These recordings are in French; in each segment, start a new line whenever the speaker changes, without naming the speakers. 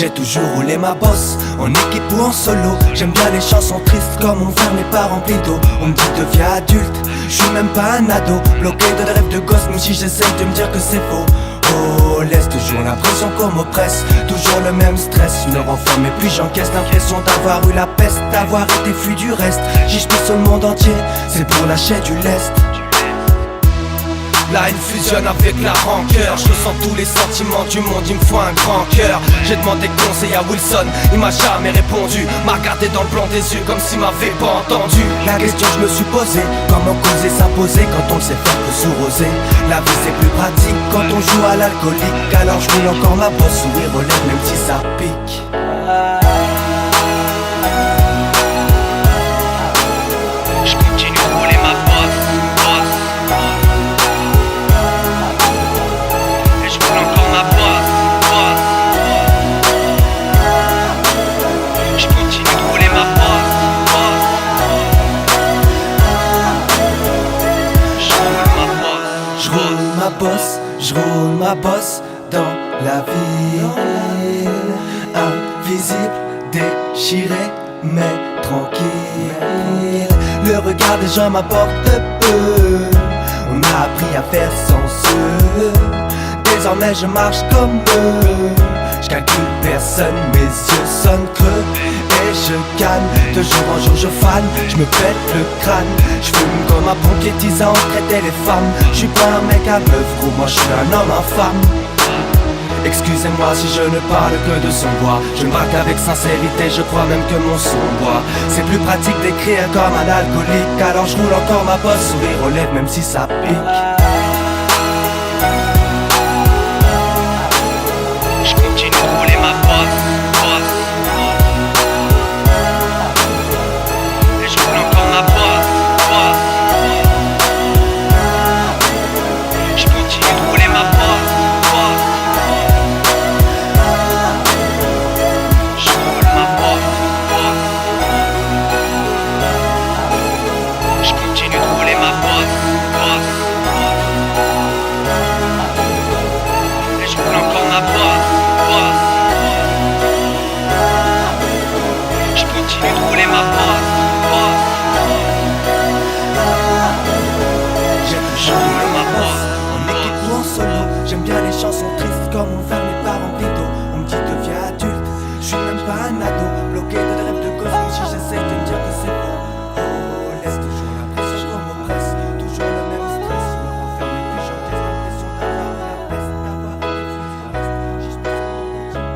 J'ai toujours roulé ma bosse, en équipe ou en solo. J'aime bien les chansons tristes comme mon verre n'est pas rempli d'eau. On me dit deviens adulte, je suis même pas un ado. Bloqué de rêves de gosse, même si j'essaie de me dire que c'est faux. Oh, laisse toujours l'impression qu'on m'oppresse, toujours le même stress. Je me renferme et puis j'encaisse l'impression d'avoir eu la peste, d'avoir été fui du reste. J'y sur le monde entier, c'est pour lâcher du lest. La haine fusionne avec la rancœur. Je ressens tous les sentiments du monde, il me faut un grand cœur. J'ai demandé conseil à Wilson, il m'a jamais répondu. M'a regardé dans le blanc des yeux comme s'il m'avait pas entendu. La question je me suis posée, comment causer s'imposer quand on le sait faire que sous-roser. La vie c'est plus pratique quand on joue à l'alcoolique. Alors je roule encore ma bosse, sourire relève même si ça pique.
Je continue de rouler ma bosse.
Je roule ma bosse dans la ville. Invisible, déchiré, mais tranquille. Le regard des gens m'apporte peu. On m'a appris à faire sans ceux. Désormais je marche comme eux. Je calcule personne, mes yeux sonnent creux. Et je canne, de jour en jour je fane. Je me pète le crâne. Je fume comme un bon piétisant, traiter les femmes. Je suis pas un mec à meuf, gros, moi je suis un homme infâme. Excusez-moi si je ne parle que de son bois. Je me braque avec sincérité, je crois même que mon son boit. C'est plus pratique d'écrire comme un alcoolique. Alors je roule encore ma bosse, sourire aux lèvres même si ça pique.
Je continue de rouler ma bosse. Et je roule encore ma bosse. Je continue de rouler ma bosse. Je roule ma bosse. Je continue de rouler ma bosse. Et je roule encore ma bosse. Je continue de rouler ma bosse.
J'ai toujours roulé ma bosse, en équipe ou en solo. J'aime bien les chansons tristes comme mon verre n'est pas rempli d'eau. On me dit deviens adulte, je suis même pas un ado. Bloqué de rêves de gosse, même si j'essaie de me dire que c'est faux. Oh, laisse toujours l'impression qu'on m'oppresse, toujours le même stress. Je me renferme et puis j'encaisse l'impression d'avoir eu la peste, d'avoir été fou du reste. J'y suis sur le monde entier.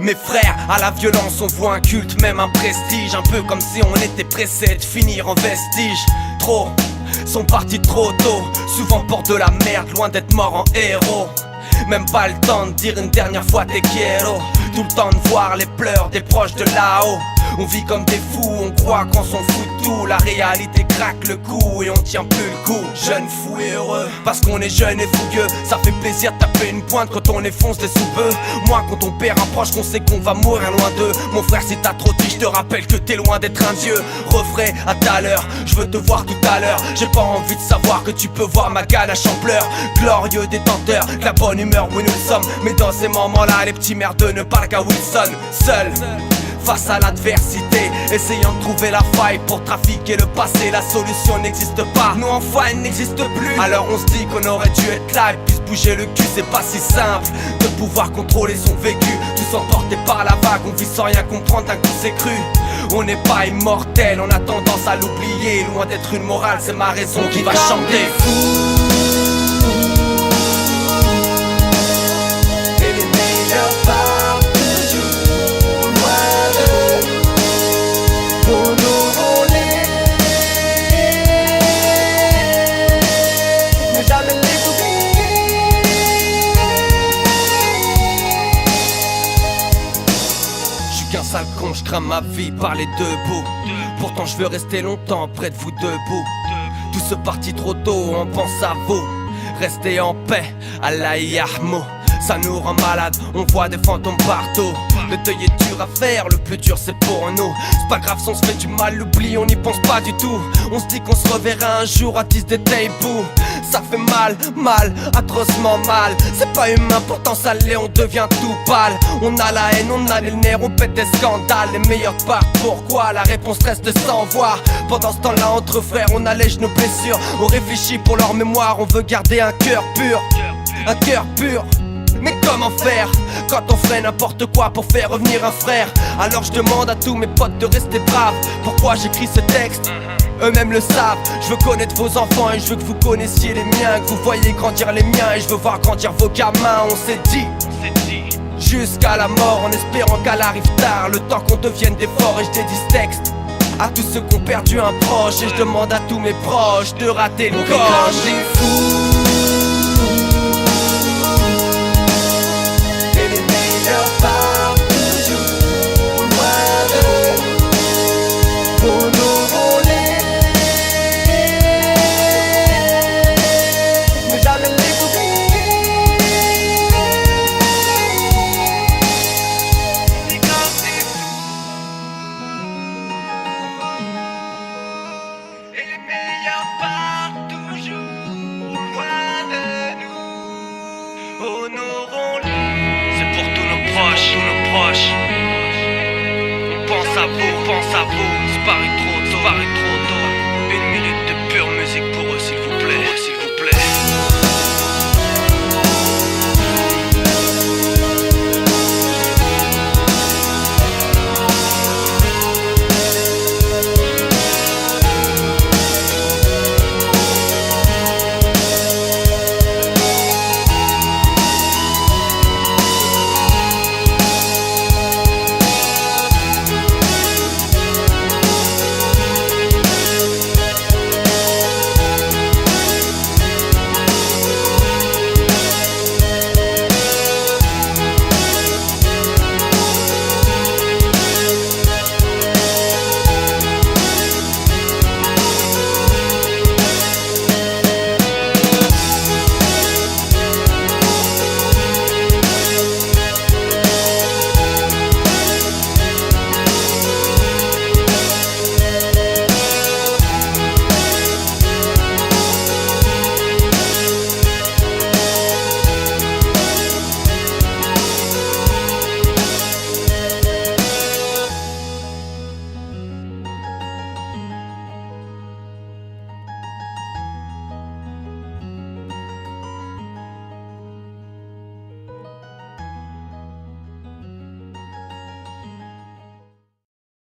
Mes frères, à la violence on voit un culte, même un prestige. Un peu comme si on était pressé de finir en vestige. Trop, sont partis trop tôt, souvent portent de la merde, loin d'être morts en héros. Même pas le temps de dire une dernière fois te quiero. Tout le temps de voir les pleurs des proches de là-haut. On vit comme des fous, on croit qu'on s'en fout de tout. La réalité craque le cou et on tient plus le coup. Jeune fou et heureux, parce qu'on est jeune et fougueux. Ça fait plaisir de taper une pointe quand on enfonce des sous-bœufs. Moi quand on perd un proche, qu'on sait qu'on va mourir loin d'eux. Mon frère si t'as trop dit, je te rappelle que t'es loin d'être un dieu. Refrais à ta l'heure, je veux te voir tout à l'heure. J'ai pas envie de savoir que tu peux voir ma ganache en pleurs. Glorieux détenteur, de la bonne humeur où nous le sommes. Mais dans ces moments-là, les petits merdeux ne parlent qu'à Wilson. Seul face à l'adversité, essayant de trouver la faille pour trafiquer le passé. La solution n'existe pas, nous enfin elle n'existe plus. Alors on se dit qu'on aurait dû être là et puis se bouger le cul, c'est pas si simple de pouvoir contrôler son vécu. Tous emportés par la vague, on vit sans rien comprendre, d'un coup c'est cru. On n'est pas immortel, on a tendance à l'oublier. Loin d'être une morale, c'est ma raison qui va chanter.
Et les meilleurs partent toujours loin de nous. On nous ne jamais les oublier.
Je suis qu'un sale con, je crame ma vie par les deux bouts. Pourtant je veux rester longtemps près de vous debout. Tous ceux partis trop tôt, on pense à vous. Restez en paix, Allah Yahmo. Ça nous rend malade, on voit des fantômes partout. Le deuil est dur à faire, le plus dur c'est pour nous. C'est pas grave si on se fait du mal, l'oubli on n'y pense pas du tout. On se dit qu'on se reverra un jour à Tis des Taibou. Ça fait mal, mal, atrocement mal. C'est pas humain, pourtant ça l'est, on devient tout pâle. On a la haine, on a les nerfs, on pète des scandales. Les meilleurs partent, pourquoi? La réponse reste sans voix. Pendant ce temps-là, entre frères, on allège nos blessures. On réfléchit pour leur mémoire, on veut garder un cœur pur. Un cœur pur. Mais comment faire quand on ferait n'importe quoi pour faire revenir un frère? Alors je demande à tous mes potes de rester braves. Pourquoi j'écris ce texte? Eux-mêmes le savent. Je veux connaître vos enfants et je veux que vous connaissiez les miens, que vous voyez grandir les miens et je veux voir grandir vos gamins. On s'est dit jusqu'à la mort en espérant qu'elle arrive tard, le temps qu'on devienne des forts. Et je dédie ce texte à tous ceux qui ont perdu un proche. Et je demande à tous mes proches de rater le corps.
Des fous. Et les meilleurs partent toujours loin de nous. Pour nous voler, ne jamais les oublier.
C'est comme des
Et les meilleurs partent toujours loin de nous.
Honorons-les. C'est pour tous nos proches, On pense à vous, C'est paru trop tôt,